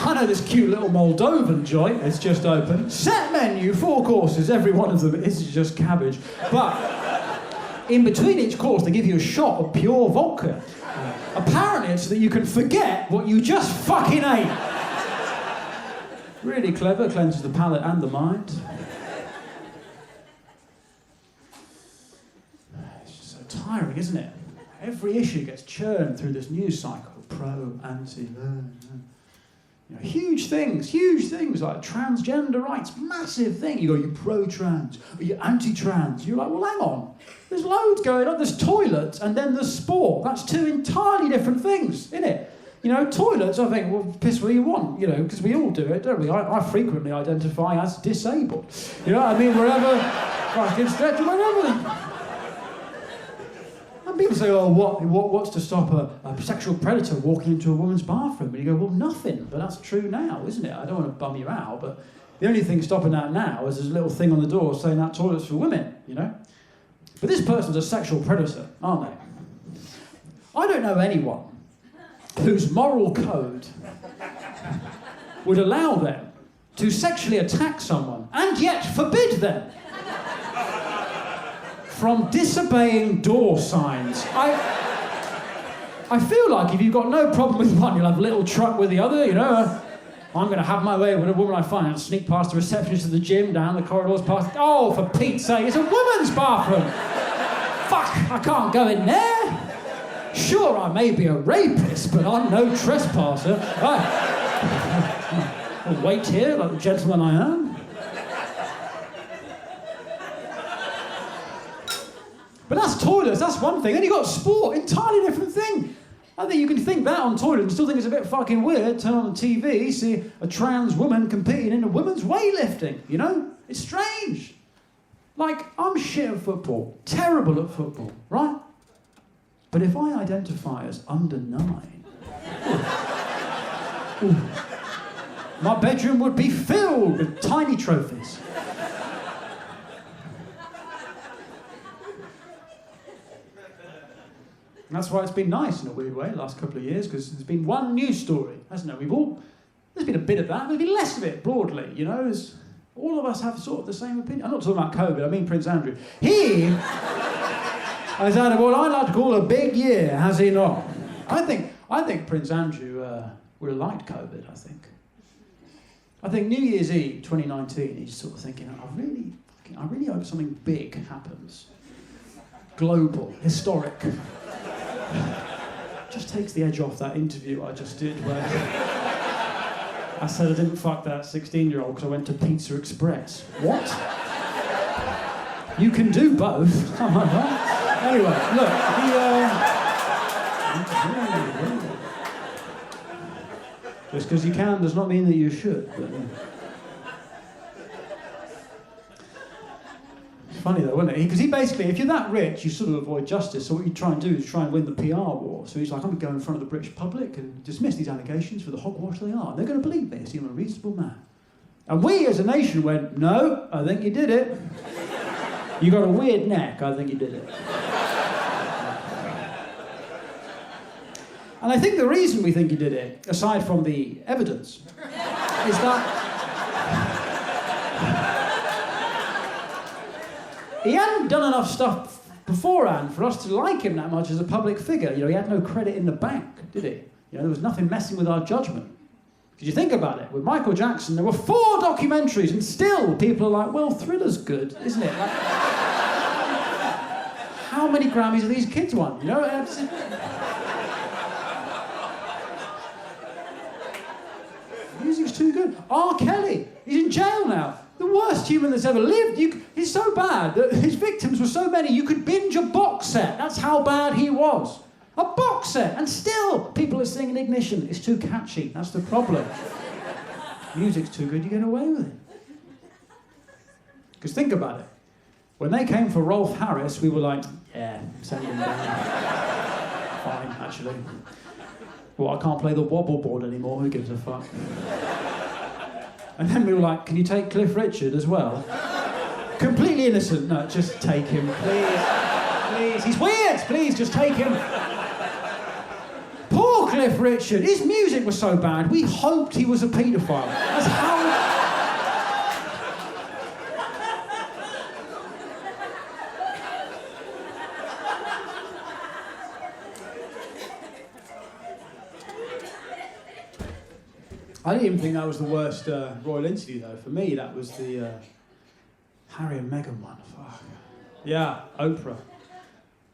I know this cute little Moldovan joint. It's just open. Set menu, 4 courses. Every one of them is just cabbage. But in between each course, they give you a shot of pure vodka. Apparently, it's so that you can forget what you just fucking ate. Really clever, cleanses the palate and the mind. It's just so tiring, isn't it? Every issue gets churned through this news cycle. Pro, anti, huge things like transgender rights, massive thing. You go, you're pro-trans, or you're anti-trans. You're like, well, hang on. There's loads going on. There's toilets and then there's sport. That's two entirely different things, isn't it? Toilets, I think, well, piss where you want, because we all do it, don't we? I frequently identify as disabled. Wherever, fucking stretch, wherever. And people say, oh, what's to stop a sexual predator walking into a woman's bathroom? And you go, well, nothing. But that's true now, isn't it? I don't want to bum you out, but the only thing stopping that now is there's a little thing on the door saying that toilet's for women, But this person's a sexual predator, aren't they? I don't know anyone whose moral code would allow them to sexually attack someone and yet forbid them from disobeying door signs. I feel like if you've got no problem with one, you'll have a little truck with the other, I'm going to have my way with a woman I find and sneak past the receptionist of the gym, down the corridors, past... Oh, for Pete's sake, it's a woman's bathroom! Fuck, I can't go in there! Sure, I may be a rapist, but I'm no trespasser. I'll wait here like the gentleman I am. But that's toilets, that's one thing. Then you've got sport, entirely different thing. I think you can think that on toilet and still think it's a bit fucking weird. Turn on the TV, see a trans woman competing in a women's weightlifting, It's strange. Like, I'm shit at football, terrible at football, right? But if I identify as under 9, my bedroom would be filled with tiny trophies. And that's why it's been nice in a weird way the last couple of years, because there's been one news story, hasn't there? There's been a bit of that, there's been less of it broadly, all of us have sort of the same opinion. I'm not talking about COVID, I mean Prince Andrew. He has had what I like to call a big year, has he not? I think Prince Andrew would have liked COVID, I think. I think New Year's Eve 2019, he's sort of thinking, I really hope something big happens. Global, historic. Just takes the edge off that interview I just did where I said I didn't fuck that 16-year-old because I went to Pizza Express. What? You can do both. Am I right? Anyway, look, just because you can does not mean that you should. But, It's funny though, isn't it? Because he basically, if you're that rich, you sort of avoid justice. So what you try and do is try and win the PR war. So he's like, I'm going to go in front of the British public and dismiss these allegations for the hogwash they are. They're going to believe this. I'm a reasonable man. And we as a nation went, no, I think you did it. You got a weird neck, I think you did it. And I think the reason we think he did it, aside from the evidence, is that he hadn't done enough stuff beforehand for us to like him that much as a public figure. He had no credit in the bank, did he? There was nothing messing with our judgment. Because you think about it, with Michael Jackson, there were 4 documentaries, and still people are like, well, Thriller's good, isn't it? Like, how many Grammys have these kids won? Music's too good. R. Kelly, he's in jail now. The worst human that's ever lived. He's so bad that his victims were so many you could binge a box set. That's how bad he was. A box set, and still people are singing Ignition. It's too catchy. That's the problem. Music's too good, you get away with it. Because think about it. When they came for Rolf Harris, we were like, yeah, send him down. Fine, actually. Well, I can't play the wobble board anymore. Who gives a fuck? And then we were like, can you take Cliff Richard as well? Completely innocent. No, just take him, please. Please. He's weird. Please, just take him. Poor Cliff Richard. His music was so bad, we hoped he was a paedophile. That's how... I didn't even think that was the worst royal interview, though. For me, that was the Harry and Meghan one. Fuck. yeah, Oprah.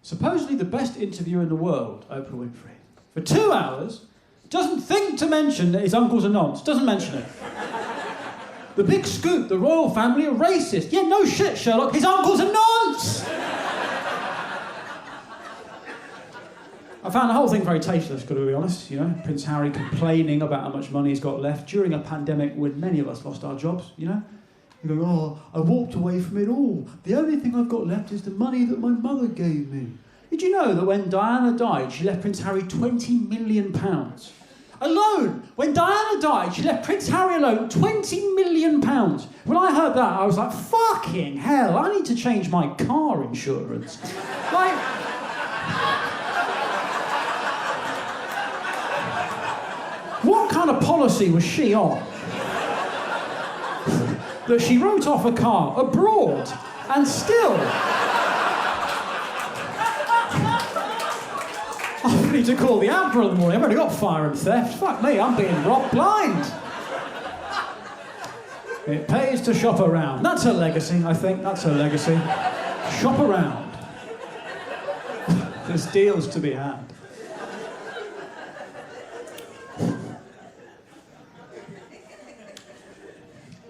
Supposedly the best interviewer in the world, Oprah Winfrey. For 2 hours, doesn't think to mention that his uncle's a nonce. Doesn't mention it. The big scoop, the royal family are racist. Yeah, no shit, Sherlock. His uncle's a nonce! I found the whole thing very tasteless, got to be honest. You know, Prince Harry complaining about how much money he's got left during a pandemic when many of us lost our jobs, you know. You go, oh, I walked away from it all. The only thing I've got left is the money that my mother gave me. Did you know that when Diana died, she left Prince Harry £20 million? Alone! When Diana died, she left Prince Harry alone £20 million. When I heard that, I was like, fucking hell, I need to change my car insurance. Like... What kind of policy was she on? That she wrote off a car abroad and still... I need to call the Admiral in the morning. I've already got fire and theft. Fuck me, I'm being rock blind. It pays to shop around. That's her legacy, I think. That's her legacy. Shop around. There's deals to be had.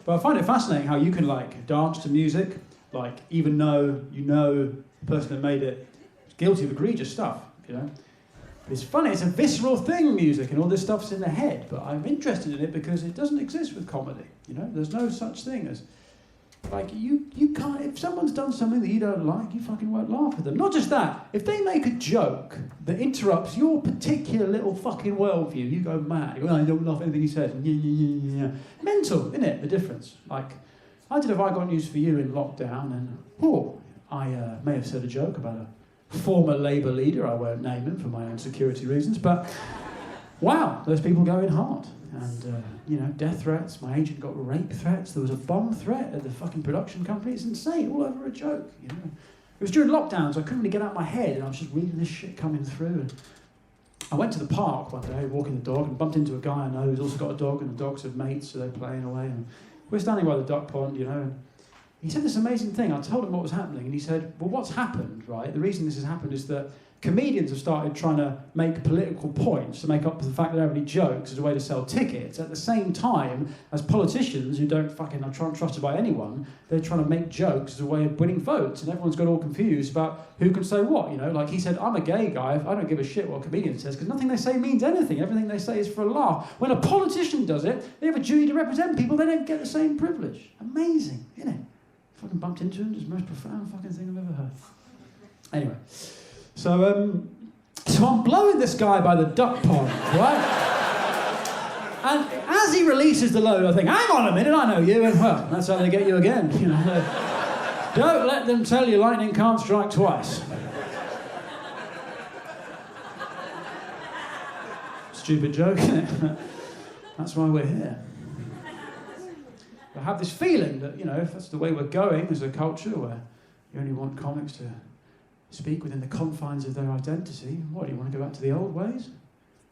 But I find it fascinating how you can, like, dance to music, like, even though you know the person that made it is guilty of egregious stuff, you know? But it's funny, it's a visceral thing, music, and all this stuff's in the head, but I'm interested in it because it doesn't exist with comedy, you know? There's no such thing as, like, you can't, if someone's done something that you don't like, you fucking won't laugh at them. Not just that, if they make a joke that interrupts your particular little fucking worldview, you go mad. You go, I don't laugh at anything he says. Yeah. Mental, isn't it, the difference? Like, I did Have I Got News For You in lockdown, and, I may have said a joke about a former Labour leader, I won't name him for my own security reasons, but wow, those people going hard. And, you know, death threats, my agent got rape threats, there was a bomb threat at the fucking production company, it's insane, all over a joke, you know. It was during lockdown, so I couldn't really get out of my head, and I was just reading this shit coming through, and I went to the park one day, walking the dog, and bumped into a guy I know who's also got a dog, and the dogs have mates, so they're playing away, and we're standing by the duck pond, you know, and he said this amazing thing. I told him what was happening, and he said, well, what's happened, right? The reason this has happened is that comedians have started trying to make political points to make up for the fact that they don't have any jokes as a way to sell tickets. At the same time, as politicians who don't fucking are trusted by anyone, they're trying to make jokes as a way of winning votes, and everyone's got all confused about who can say what, you know? Like he said, I'm a gay guy, I don't give a shit what a comedian says, because nothing they say means anything. Everything they say is for a laugh. When a politician does it, they have a duty to represent people, they don't get the same privilege. Amazing, isn't it? Fucking bumped into him, it's the most profound fucking thing I've ever heard. Anyway, so I'm blowing this guy by the duck pond, right? And as he releases the load, I think, hang on a minute, I know you, and well, that's how they get you again, you know. Don't let them tell you lightning can't strike twice. Stupid joke, isn't it? That's why we're here. I have this feeling that, you know, if that's the way we're going as a culture where you only want comics to speak within the confines of their identity, what, do you want to go back to the old ways?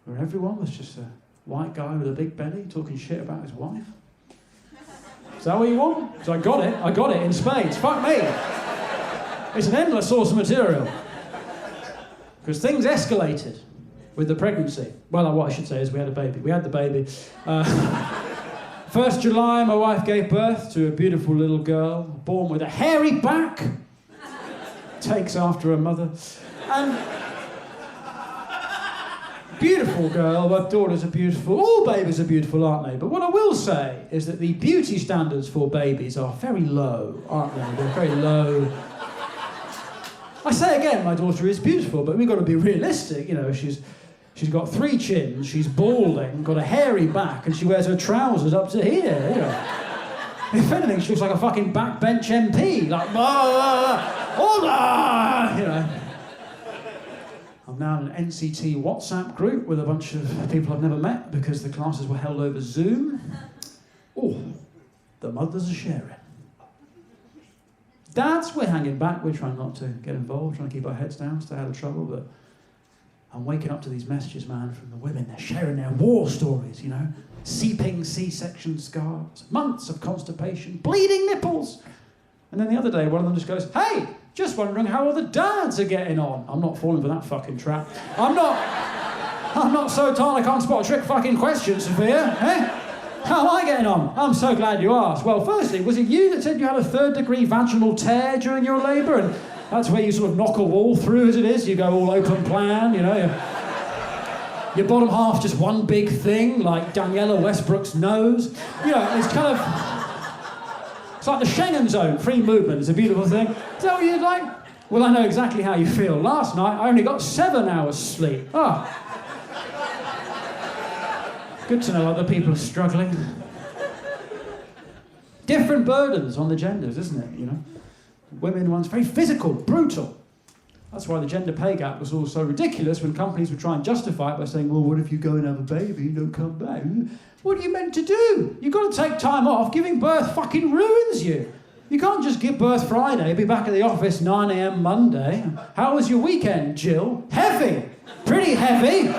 Where everyone was just a white guy with a big belly talking shit about his wife? Is that what you want? So I got it in spades. Fuck me. It's an endless source of material. Because things escalated with the pregnancy. Well, what I should say is we had a baby. We had the baby. 1st July, my wife gave birth to a beautiful little girl, born with a hairy back, takes after her mother, and beautiful girl, my daughters are beautiful, all babies are beautiful, aren't they? But what I will say is that the beauty standards for babies are very low, aren't they? They're very low. I say again, my daughter is beautiful, but we've got to be realistic, you know, she's got 3 chins, she's balding, got a hairy back, and she wears her trousers up to here, you know. If anything, she looks like a fucking backbench MP, like, order, you know. I'm now in an NCT WhatsApp group with a bunch of people I've never met because the classes were held over Zoom. Oh, the mothers are sharing. Dads, we're hanging back, we're trying not to get involved, trying to keep our heads down, stay out of trouble, but I'm waking up to these messages, man, from the women. They're sharing their war stories, you know. seeping C-section scars, months of constipation, bleeding nipples. And then the other day, one of them just goes, hey, just wondering how all the dads are getting on. I'm not falling for that fucking trap. I'm not so tall I can't spot a trick fucking question, Sophia. Eh? How am I getting on? I'm so glad you asked. Well, firstly, was it you that said you had a 3rd-degree vaginal tear during your labour? And that's where you sort of knock a wall through as it is. You go all open plan, you know. Your bottom half just one big thing, like Daniela Westbrook's nose. You know, it's kind of... It's like the Schengen zone, free movement. It's a beautiful thing. Is that what you'd like? Well, I know exactly how you feel. Last night, I only got 7 hours sleep. Ah. Good to know other people are struggling. Different burdens on the genders, isn't it, you know? Women one's very physical, brutal. That's why the gender pay gap was all so ridiculous when companies would try and justify it by saying, well, what if you go and have a baby and don't come back? What are you meant to do? You've got to take time off. Giving birth fucking ruins you. You can't just give birth Friday, be back at the office 9 a.m. Monday. How was your weekend, Jill? Heavy. Pretty heavy.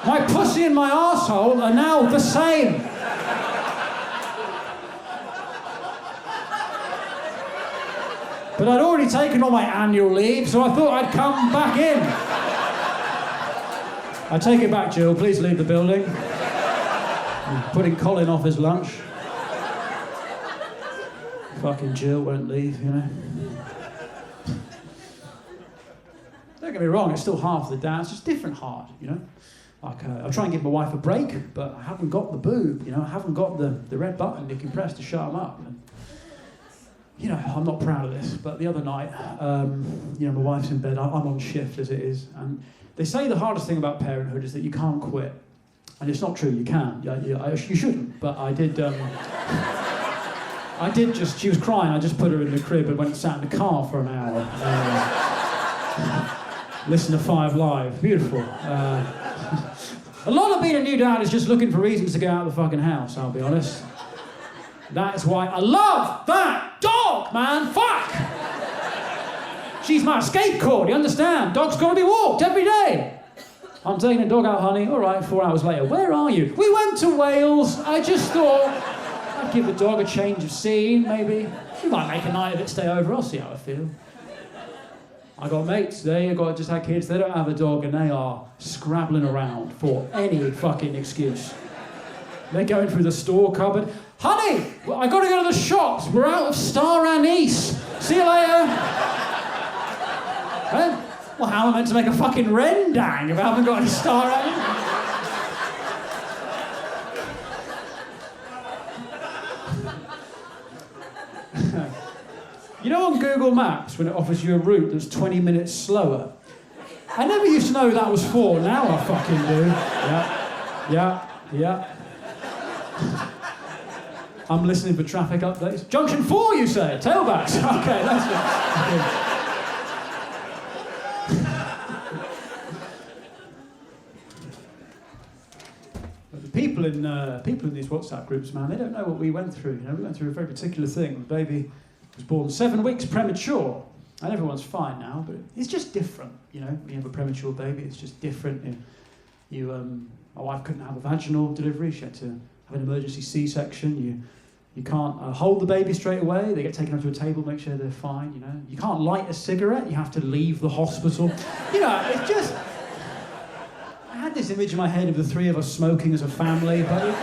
My pussy and my arsehole are now the same. But I'd already taken all my annual leave, so I thought I'd come back in. I take it back, Jill. Please leave the building. I'm putting Colin off his lunch. Fucking Jill won't leave, you know. Don't get me wrong, it's still half the dance, it's different hard, you know. Like, I try and give my wife a break, but I haven't got the boob, you know, I haven't got the red button you can press to shut them up. And, you know, I'm not proud of this, but the other night, you know, my wife's in bed, I'm on shift as it is, and they say the hardest thing about parenthood is that you can't quit. And it's not true, you can. You shouldn't, but I did she was crying, I just put her in the crib and went and sat in the car for an hour. Listen to 5 Live, beautiful. A lot of being a new dad is just looking for reasons to get out of the fucking house, I'll be honest. That's why I love that dog, man, fuck! She's my escape cord, you understand? Dog's got to be walked every day. I'm taking the dog out, honey. All right, 4 hours later. Where are you? We went to Wales. I just thought I'd give the dog a change of scene, maybe. We might make a night of it, stay over. I'll see how I feel. I got mates, just had kids, they don't have a dog and they are scrabbling around for any fucking excuse. They're going through the store cupboard. Honey, I got to go to the shops. We're out of star anise. See you later. Well, how am I meant to make a fucking rendang if I haven't got any star anise? You know on Google Maps when it offers you a route that's 20 minutes slower? I never used to know who that was for, now I fucking do. Yeah. I'm listening for traffic updates. Junction 4, you say? Tailbacks. Okay, that's it. The people in these WhatsApp groups, man, they don't know what we went through. You know, we went through a very particular thing. The baby was born 7 weeks premature, and everyone's fine now, but it's just different, you know. When you have a premature baby, it's just different. My wife couldn't have a vaginal delivery; she had to have an emergency C-section. You can't hold the baby straight away. They get taken up to a table, make sure they're fine. You know, you can't light a cigarette. You have to leave the hospital. You know, it's just. I had this image in my head of the 3 of us smoking as a family, but.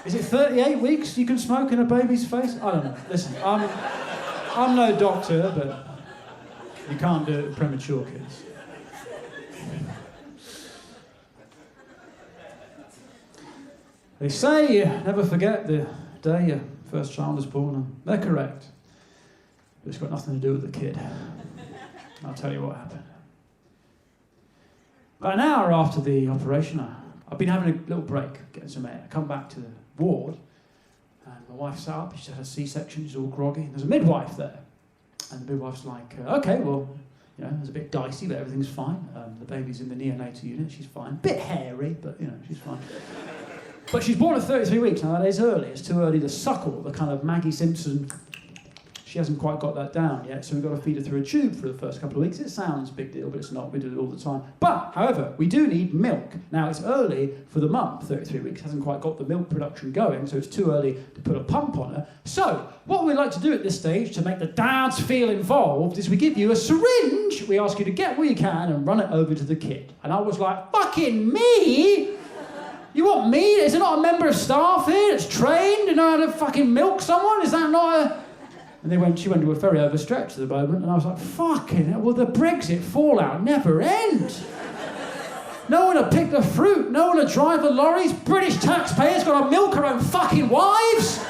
Is it 38 weeks you can smoke in a baby's face? I don't know. Listen, I'm no doctor, but you can't do it with premature kids. They say you never forget the day your first child is born, and they're correct. But it's got nothing to do with the kid. I'll tell you what happened. About an hour after the operation, I've been having a little break, getting some air. I come back to the ward, and my wife sat up, she's had a C-section, she's all groggy, and there's a midwife there. And the midwife's like, okay, well, you know, it's a bit dicey, but everything's fine. The baby's in the neonatal unit, she's fine. Bit hairy, but, you know, she's fine. But she's born at 33 weeks, now that is early. It's too early to suckle the kind of Maggie Simpson She hasn't quite got that down yet, so we've got to feed her through a tube for the first couple of weeks. It sounds a big deal, but it's not. We do it all the time. But, however, we do need milk. Now, it's early for the mum, 33 weeks, hasn't quite got the milk production going, so it's too early to put a pump on her. So, what we like to do at this stage to make the dads feel involved is we give you a syringe, we ask you to get what you can and run it over to the kid. And I was like, fucking me? You want me? Is there not a member of staff here that's trained to know how to fucking milk someone? Is that not a... And she went to a very overstretched at the moment, and I was like, fucking hell, will the Brexit fallout never end? No one to pick the fruit, no one to drive the lorries, British taxpayers got to milk our own fucking wives?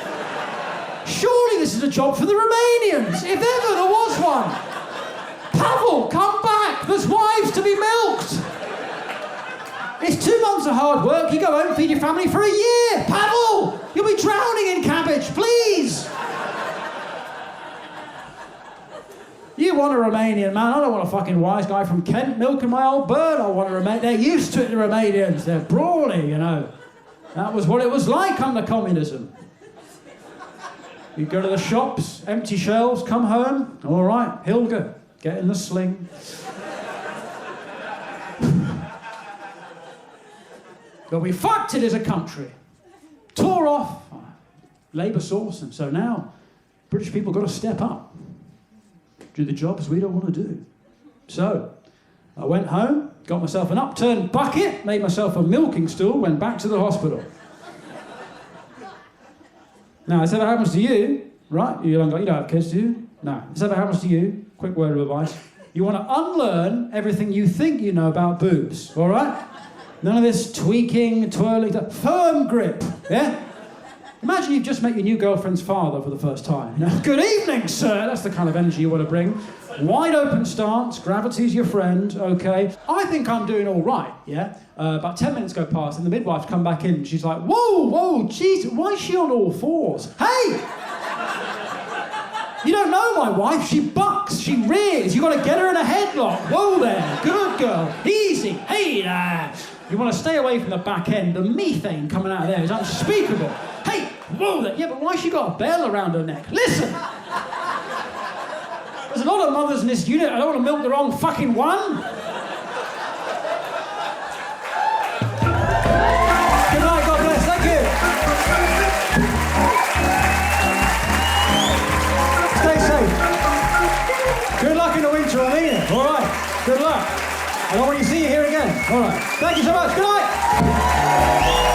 Surely this is a job for the Romanians, if ever there was one. Pavel, come back, there's wives to be milked. It's 2 months of hard work, you go home and feed your family for a year. Pavel, you'll be drowning in cabbage, please. You want a Romanian man, I don't want a fucking wise guy from Kent milking my old bird. I want a Romanian. They're used to it, the Romanians. They're brawny, you know. That was what it was like under communism. You go to the shops, empty shelves, come home. All right, Hilga, get in the sling. But we fucked it as a country. Tore off labour source, and so now British people got to step up. Do the jobs we don't want to do. So, I went home, got myself an upturned bucket, made myself a milking stool, went back to the hospital. Now, if this ever happens to you, right? You don't have kids, do you? No. If this ever happens to you, quick word of advice. You want to unlearn everything you think you know about boobs, all right? None of this tweaking, twirling, firm grip, yeah? Imagine you've just met your new girlfriend's father for the first time. You know, good evening, sir. That's the kind of energy you want to bring. Wide open stance, gravity's your friend, okay? I think I'm doing all right, yeah? About 10 minutes go past and the midwife's come back in and she's like, whoa, jeez, why is she on all fours? Hey! You don't know my wife, she bucks, she rears, you got to get her in a headlock. Whoa there, good girl, easy, hey there. You want to stay away from the back end, the methane coming out of there is unspeakable. Hey, whoa there, yeah, but why's she got a bell around her neck? Listen! There's a lot of mothers in this unit, I don't want to milk the wrong fucking one. Good night, God bless, thank you. Stay safe. Good luck in the winter, I mean it. All right, good luck. I don't want to see you here again. All right, thank you so much, good night.